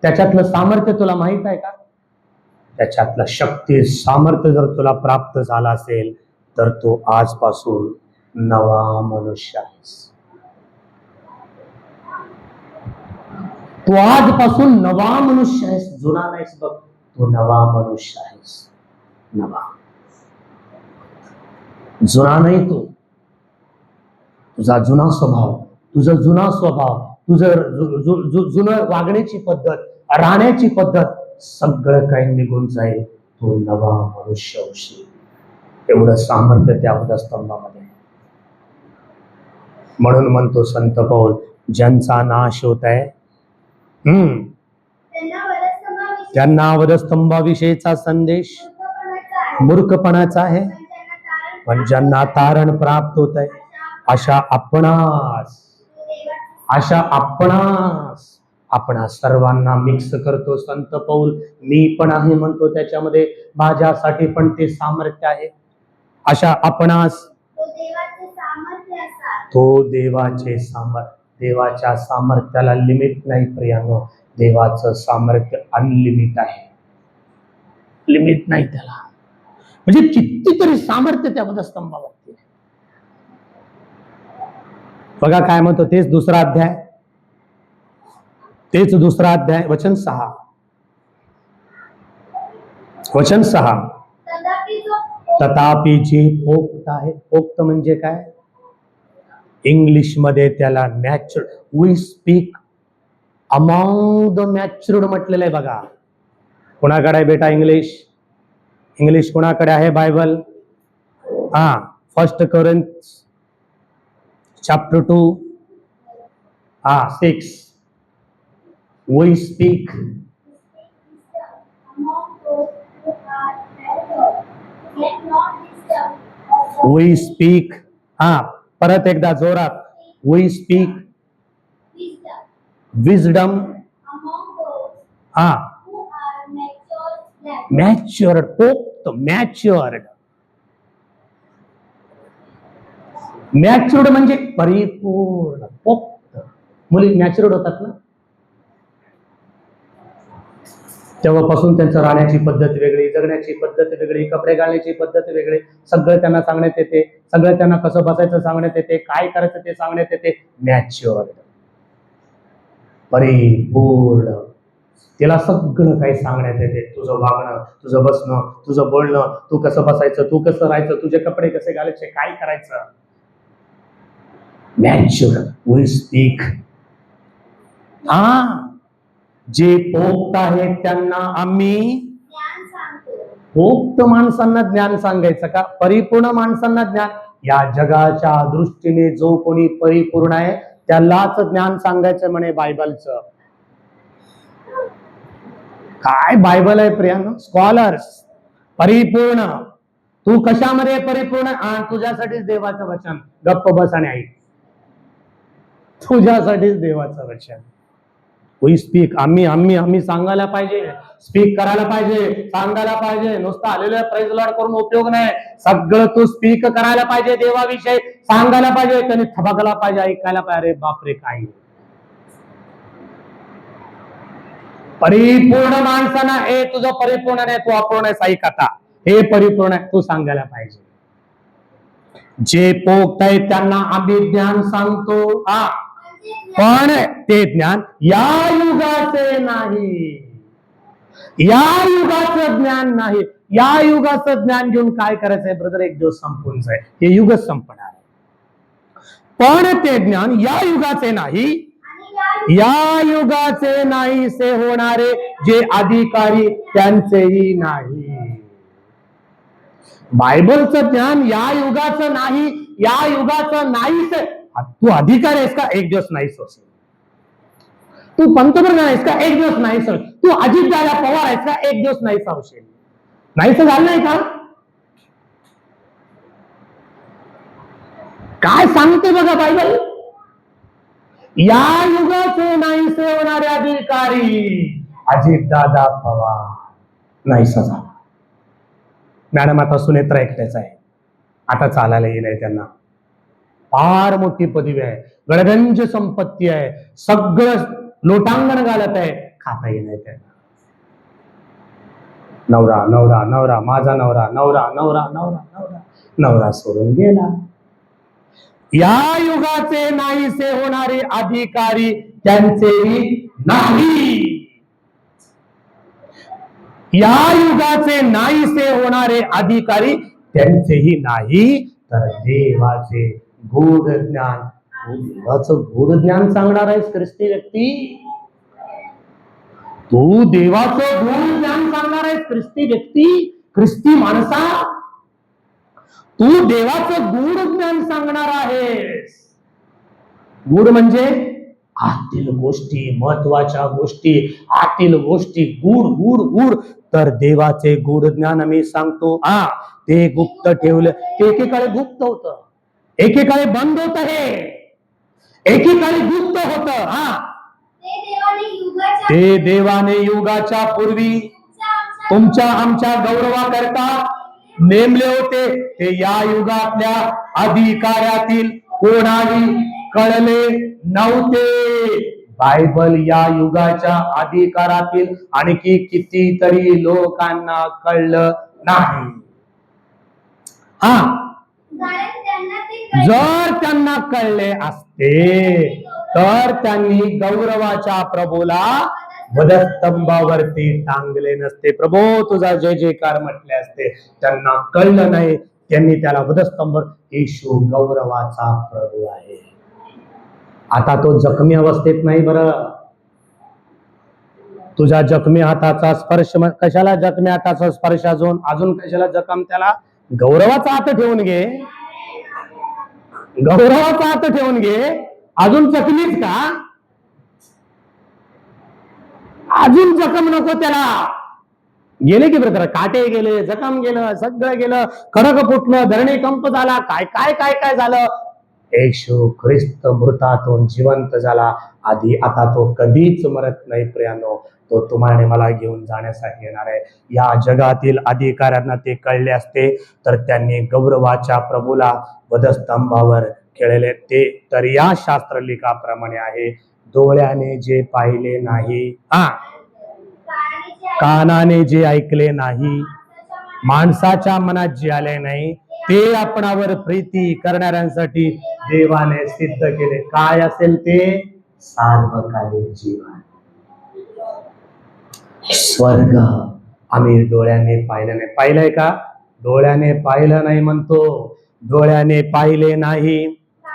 S1: त्याच्यातलं सामर्थ्य तुला माहित आहे का? त्याच्यातलं शक्ती सामर्थ्य जर तुला प्राप्त झाला असेल तर तू आजपासून नवा मनुष्य आहेस. तू आजपासून नवा मनुष्य आहेस. जुना नाहीस बघ, तू नवा मनुष्य आहेस. नवा, जुना नाही तू. तुझा जुना स्वभाव, तुझं जुनं वागण्याची पद्धत, राहण्याची पद्धत, सगळं काही निघून जाईल. तो नवा मनुष्य होशील. एवढं सामर्थ्य त्या वधस्तंभामध्ये. म्हणून म्हणतो संत पौल, ज्यांचा नाश होत आहे त्यांना वधस्तंभाविषयीचा संदेश मूर्खपणाचा आहे, पण ज्यांना तारण प्राप्त होत आहे अशा आपणा सर्वांना मिक्स करतो संत पौल. मी पण आहे म्हणतो त्याच्यामध्ये, माझ्यासाठी पण ते सामर्थ्य आहे. अशा आपणास तो देवाचे सामर्थ्य, देवाच्या सामर्थ्याला लिमिट नाही प्रियांनो. देवाचं सामर्थ्य अनलिमिट आहे, लिमिट नाही त्याला. म्हणजे कितीतरी सामर्थ्य त्या वधस्तंभावरती. बघा काय म्हणतो, तेच दुसरा अध्याय वचन 6. तथापि जे पोक्त आहे, पोक्त म्हणजे काय? इंग्लिश मध्ये त्याला मॅच्युर्ड. वी स्पीक अमॉंग द मॅच्युर्ड म्हटलेलं आहे बघा. कोणाकडे आहे बेटा इंग्लिश कोणाकडे आहे? Bible. 1 Corinthians chapter 2 6. We speak परत एकदा जोरात. We speak wisdom matured, पोक्त, मॅच्युर्ड म्हणजे परिपूर्ण. पोक्त मुली मॅच्युर्ड होतात ना, तेव्हापासून त्यांचं राहण्याची पद्धत वेगळी, जगण्याची पद्धत वेगळी, कपडे घालण्याची पद्धत वेगळी. सगळं त्यांना सांगण्यात येते, सगळं त्यांना कसं बसायचं सांगण्यात येते, काय करायचं ते सांगण्यात येते. मॅच्युअर्ड, परिपूर्ण. तिला सगळं काही सांगण्यात येते. तुझं वागणं, तुझं बसणं, तुझं बोलणं, तू कसं बसायचं, तू कसं राहायचं, तुझे कपडे कसे घालायचे, काय करायचं. Natural will speak. हा, जे पोक्त आहेत त्यांना आम्ही
S2: ज्ञान सांगतो.
S1: पोक्त माणसांना ज्ञान सांगायचं का? परिपूर्ण माणसांना ज्ञान? या जगाच्या दृष्टीने जो कोणी परिपूर्ण आहे त्यालाच ज्ञान सांगायचं म्हणे बायबलचं. काय बायबल आहे प्रियानो? स्कॉलर्स. परिपूर्ण. तू कशामध्ये परिपूर्ण? तुझ्यासाठीच देवाचं वचन. गप्प बस आणि ऐक. तुझ्यासाठीच देवाचं वचन. We speak. आम्ही सांगायला पाहिजे, स्पीक करायला पाहिजे, सांगायला पाहिजे. नुसतं आलेलं प्रेज लॉर्ड करून उपयोग नाही. सगळं तू स्पीक करायला पाहिजे, देवाविषयी सांगायला पाहिजे, त्याने थबकला पाहिजे, ऐकायला पाहिजे. अरे बापरे, काय परिपूर्ण माणसाना हे तुझं परिपूर्ण नाही, तू अपूर्ण आहेस, ऐक आता. हे परिपूर्ण आहे, तू सांगायला पाहिजे. जे पोक्त आहेत त्यांना आम्ही ज्ञान सांगतो. पण ते ज्ञान या युगाचे नाही. या युगाचं ज्ञान नाही. या युगाचं ज्ञान घेऊन काय करायचंय ब्रदर? एक दिवस संपून जाईल, हे युगच संपणार आहे. पण ते ज्ञान या युगाचे नाही, या युगाचे नाहीसे होणारे जे अधिकारी त्यांचेही नाही. बायबलचं ज्ञान या युगाचं नाही, या युगाचं नाहीसे. तू अधिकारी आहेस का? एक दिवस नाहीस होशील. तू पंतप्रधान आहेस का? एक दिवस नाहीस होशील. तू अजितदादा पवार आहेस का? एक दिवस नाहीस होशील. नाहीस झालं नाही का? काय सांगते बघा बायबल? या युगाचे नाहीसे होणारे अधिकारी अजितदादा पवार नाहीसा झाला. मॅडम आता सुनेत्रा एकट्याच आहे, आता चालायला येईल त्यांना. फार मोठी पदवी आहे, गडगंज संपत्ती आहे, सगळं लोटांगण घालत आहे, खाता येईल त्यांना. नवरा नवरा नवरा माझा नवरा नवरा नवरा नवरा नवरा नवरा सोडून गेला. या युगाचे नाहीसे होणारे अधिकारी त्यांचेही नाही. या युगाचे नाहीसे होणारे अधिकारी त्यांचेही नाही, तर देवाचे गूढ ज्ञान. देवाचं गूढ ज्ञान सांगणार आहेस ख्रिस्ती व्यक्ती? तू देवाचं गूढ ज्ञान सांगणार आहेस ख्रिस्ती व्यक्ती, ख्रिस्ती माणसा? तू देवाचं गूढ ज्ञान सांगणार आहेस. गूढ म्हणजे आतील गोष्टी, महत्वाच्या गोष्टी, आतील गोष्टी, गूढ गूढ गूढ. तर देवाचे गूढ ज्ञान आम्ही सांगतो. ते गुप्त ठेवलं. एकेकाळी गुप्त होत, एकेकाळी बंद होत, हे एकेकाळी गुप्त होत. ते देवाने युगाच्या पूर्वी तुमच्या आमच्या गौरवाकरता नेमले होते. ते या युगातल्या अधिकाऱ्यातील कोणाही कळले नव्हते. बायबल या युगाच्या अधिकारातील आणखी कितीतरी लोकांना कळलं नाही. जर त्यांना कळले असते तर त्यांनी गौरवाच्या प्रभूला वधस्तंभावरती टांगले नसते. प्रभू तुझा जय जयकार म्हटले असते. त्यांना कळलं नाही, त्यांनी त्याला वधस्तंभ. येशू गौरवाचा प्रभू आहे. आता तो जखमी अवस्थेत नाही. बरं, तुझ्या जखमी हाताचा स्पर्श, कशाला जखमी हाताचा स्पर्श? अजून कशाला जखम? त्याला गौरवाचा हात ठेवून घे, गौरवाचा हात ठेवून घे. अजून जखमीच का? अजून जखम नको त्याला. गेले की ब्रदर, काटे गेले, जखम गेलं, सगळं गेलं, खडक फुटलं, धरणी कंप झाला, काय काय काय काय झालं. येशू ख्रिस्त मृतातून जिवंत झाला. आधी आता तो कधीच मरत नाही प्रियानो. तो तुम्हाला मला घेऊन जाण्यासाठी येणार आहे. या जगातील अधिकाऱ्यांना ते कळले असते तर त्यांनी गौरवाच्या प्रभूला वधस्तंभावर खेळले. ते तर या शास्त्रलेखाप्रमाणे आहे. डोळ्याने जे पाहिले नाही, कानाने जे ऐकले नाही, माणसाच्या मनात जे आले नाही, ते आपणावर प्रीती करणाऱ्यांसाठी देवाने सिद्ध केले. काय असेल ते? सार्वकालिक जीवन, स्वर्ग. आम्ही डोळ्याने पाहिलं नाही. पाहिलंय का? डोळ्याने पाहिलं नाही म्हणतो, डोळ्याने पाहिले नाही,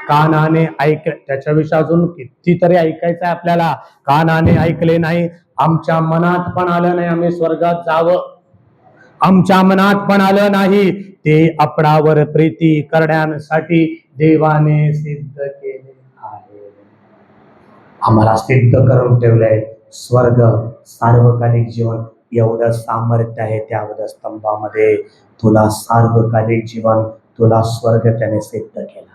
S1: कानाने त्याच्याविषयी अजून कितीतरी ऐकायचं आहे आपल्याला. कानाने ऐकले नाही, आमच्या मनात पण आलं नाही आम्ही स्वर्गात जावं. आमच्या मनात पण आलं नाही, ते आपणावर प्रीती करण्यासाठी देवाने सिद्ध केले आहे. आम्हाला सिद्ध करून ठेवलंय. स्वर्ग, सार्वकालिक जीवन, एवढं सामर्थ्य आहे त्या वधस्तंभामध्ये. तुला सार्वकालिक जीवन, तुला स्वर्ग त्याने सिद्ध केला.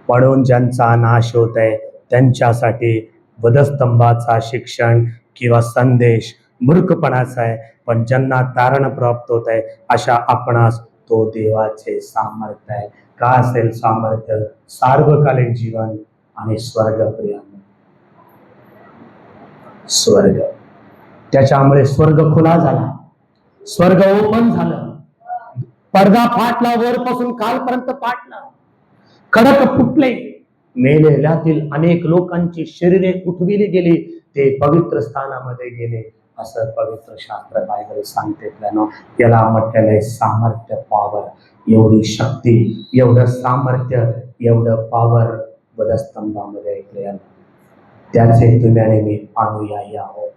S1: म्हणून ज्यांचा नाश होत आहे त्यांच्यासाठी वधस्तंभाचा शिक्षण किंवा संदेश मूर्खपणाचा आहे. पण ज्यांना तारण प्राप्त होत आहे अशा आपणास तो देवाचे सामर्थ्य आहे. का असेल सामर्थ्य? सार्वकालिक जीवन आणि स्वर्ग प्रिय. स्वर्ग, त्याच्यामुळे स्वर्ग खुला झाला, स्वर्ग ओपन झालं, पडदा फाटला, वरपासून कालपर्यंत फाटला, खडक फुटले, मेलेल्यातील अनेक लोकांची शरीरे उठविली गेली, ते पवित्र स्थानामध्ये गेले, असं पवित्र शास्त्र बायबल सांगते. याला म्हटलेलं आहे सामर्थ्य, पॉवर. एवढी शक्ती, एवढं सामर्थ्य, एवढं पॉवर वधस्तंभामध्ये ऐकले. त्याचे तुम्ही आणि मी अनुयायी आहोत.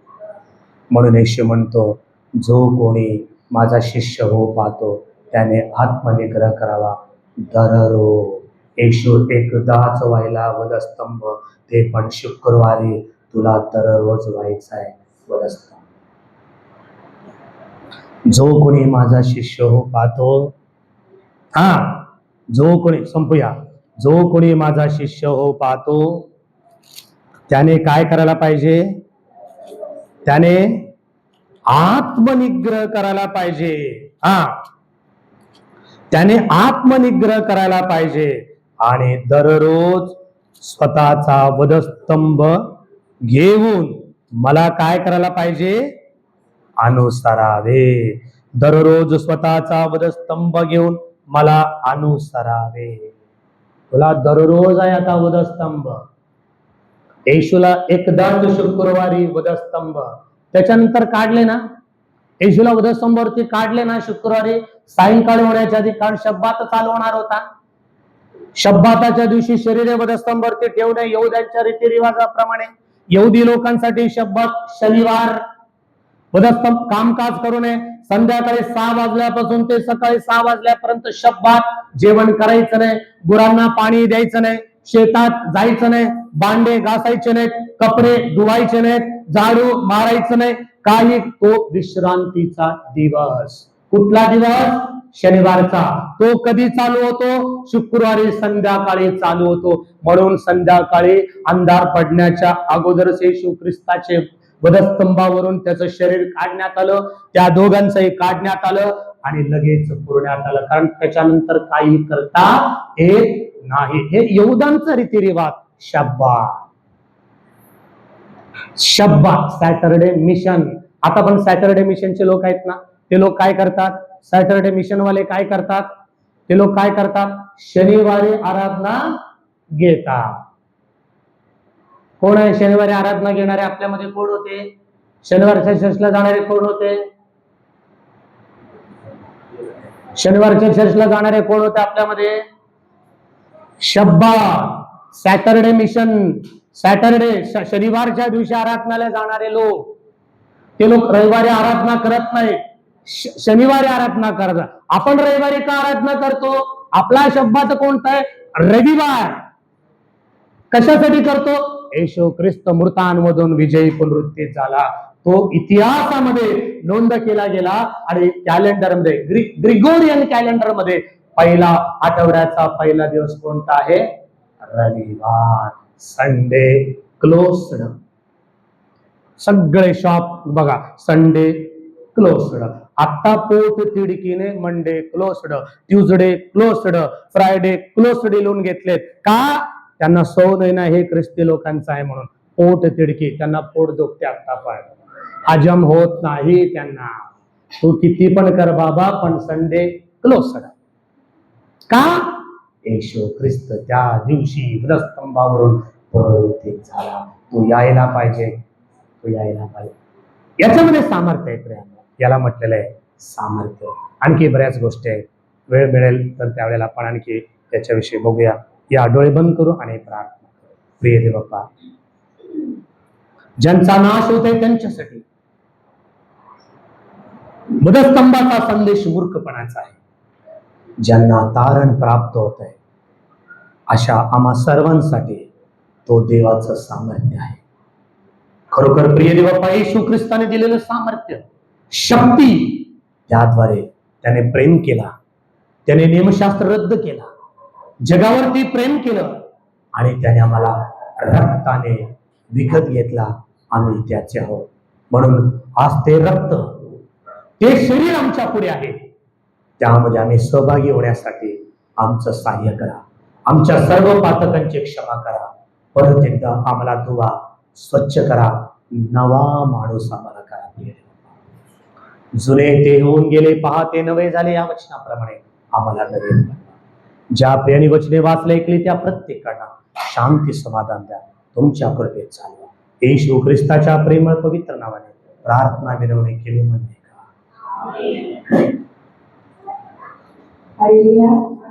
S1: म्हणून येशू म्हणतो, जो कोणी माझा शिष्य हो पाहतो त्याने आत्मनिग्रह करावा दररोज. येशू एकदाच व्हायला वधस्तंभ, ते पण शुक्रवारी. तुला दररोज व्हायचं आहे वधस्तंभ. जो कोणी माझा शिष्य हो पाहतो, जो कोणी, संपूया, जो कोणी माझा शिष्य हो पाहतो त्याने काय करायला पाहिजे? त्याने आत्मनिग्रह करायला पाहिजे. त्याने आत्मनिग्रह करायला पाहिजे आणि दररोज स्वतःचा वधस्तंभ घेऊन मला काय करायला पाहिजे? अनुसरावे. दररोज स्वतःचा वधस्तंभ घेऊन मला अनुसरावे. तुला दररोज आहे आता वधस्तंभ. येशूला एकदाच शुक्रवारी वधस्तंभ, त्याच्यानंतर काढले ना, येशूला वधस्तंभावरती काढले ना शुक्रवारी सायंकाळ होण्याच्या आधी, कारण शब्बात चालू होणार होता. शब्बाताच्या दिवशी शरीरे वधस्तंभावरती ठेवणे यहुद्यांच्या रीतिरिवाजाप्रमाणे. यहुदी लोकांसाठी शब्बात शनिवार वधस्तंभ कामकाज करू नये. संध्याकाळी 6 वाजल्यापासून ते सकाळी 6 वाजल्यापर्यंत शब्बात जेवण करायचं नाही, गुरांना पाणी द्यायचं नाही, शेतात जायचं नाही, भांडे घासायचे नाहीत, कपडे धुवायचे नाहीत, झाडू मारायचं नाही, काही. तो विश्रांतीचा दिवस. कुठला दिवस? शनिवारचा. तो कधी चालू होतो? शुक्रवारी संध्याकाळी चालू होतो. म्हणून संध्याकाळी अंधार पडण्याच्या अगोदरच येशू ख्रिस्ताचे वधस्तंभावरून त्याचं शरीर काढण्यात आलं, त्या दोघांचंही काढण्यात आलं आणि लगेच पुरण्यात आलं, कारण त्याच्यानंतर काही करता येत नाही. हे यहुदांचा रीतिरिवाज. शब्बात, सॅटरडे मिशन. आता पण सॅटरडे मिशनचे लोक आहेत ना, ते लोक काय करतात? सॅटरडे मिशन वाले काय करतात? ते लोक काय करतात? शनिवारी आराधना घेतात. कोण आहे शनिवारी आराधना घेणारे? आपल्यामध्ये कोण होते? शनिवारच्या चर्चला जाणारे कोण होते? शनिवारच्या चर्चला जाणारे कोण होते आपल्यामध्ये? शब्बात, सॅटरडे मिशन, सॅटरडे, शनिवारच्या दिवशी आराधनाला जाणारे लोक. ते लोक रविवारी आराधना करत नाही, शनिवारी आराधना करतात. आपण रविवारी का आराधना करतो? आपला शब्दाचं कोणता आहे? रविवार. कशासाठी करतो? येशू ख्रिस्त मृतांमधून विजयी पुनरुत्थित झाला, तो इतिहासामध्ये नोंद केला गेला. आणि कॅलेंडरमध्ये, ग्रिगोरियन कॅलेंडरमध्ये पहिला आठवड्याचा पहिला दिवस कोणता आहे? रविवार. Sunday closed. सगळे शॉप बघा, संडे क्लोज्ड. आता पोट तिडकीने Monday closed, Tuesday closed, Friday closed लिहून घेतलेत. का? त्यांना सौ ना हे ख्रिस्ती लोकांचं आहे म्हणून. पोट तिडकी, त्यांना पोट दुखते, आता पण हजम होत नाही त्यांना. तू किती पण कर बाबा, पण संडे क्लोज्ड. का? येशू ख्रिस्त त्या दिवशी वधस्तंभावरून पुनरुत्थित झाला. तू यायला पाहिजे, तू यायला पाहिजे. याच्यामध्ये सामर्थ्य आहे प्रेम. याला म्हटलेलं आहे सामर्थ्य. आणखी बऱ्याच गोष्टी आहेत, वेळ मिळेल तर त्यावेळेला आपण आणखी त्याच्याविषयी बघूया. या डोळे बंद करू आणि प्रार्थना करू. प्रिय देव बाप्पा, ज्यांचा नाश होत आहे त्यांच्यासाठी वधस्तंभाचा संदेश मूर्खपणाचा आहे. ज्यांना तारण प्राप्त होत आहे अशा आम्हा सर्वांसाठी तो देवाचं सामर्थ्य आहे. खरोखर प्रिय देव बाप्पा, येशू ख्रिस्ताने दिलेलं सामर्थ्य, शक्ती, त्याद्वारे त्याने प्रेम केला, त्याने नियमशास्त्र रद्द केला, जगावरती प्रेम केलं आणि त्याने आम्हाला रक्ताने विकत घेतला. आम्ही त्याचे आहोत. म्हणून आज ते रक्त, ते शरीर आमच्या पुढे आहे. त्यामध्ये आम्ही सहभागी होण्यासाठी आमचं सहाय्य करा. आमच्या सर्व पातकांची क्षमा करा. परत एकदा आम्हाला धुवा, स्वच्छ करा, नवा माणूस आम्हाला करा. जुने ते होऊन गेले, पहा ते नवे झाले, या वचनाप्रमाणे आम्हाला नवे करा. ज्या प्रियाने वचने वाचले ऐकली त्या प्रत्येकांना शांती समाधान द्या. तुमच्या कृपेत चालवा. येशू ख्रिस्ताच्या प्रेमळ पवित्र नावाने प्रार्थना विनवणी केली म्हणजे का.
S3: हालेलुया.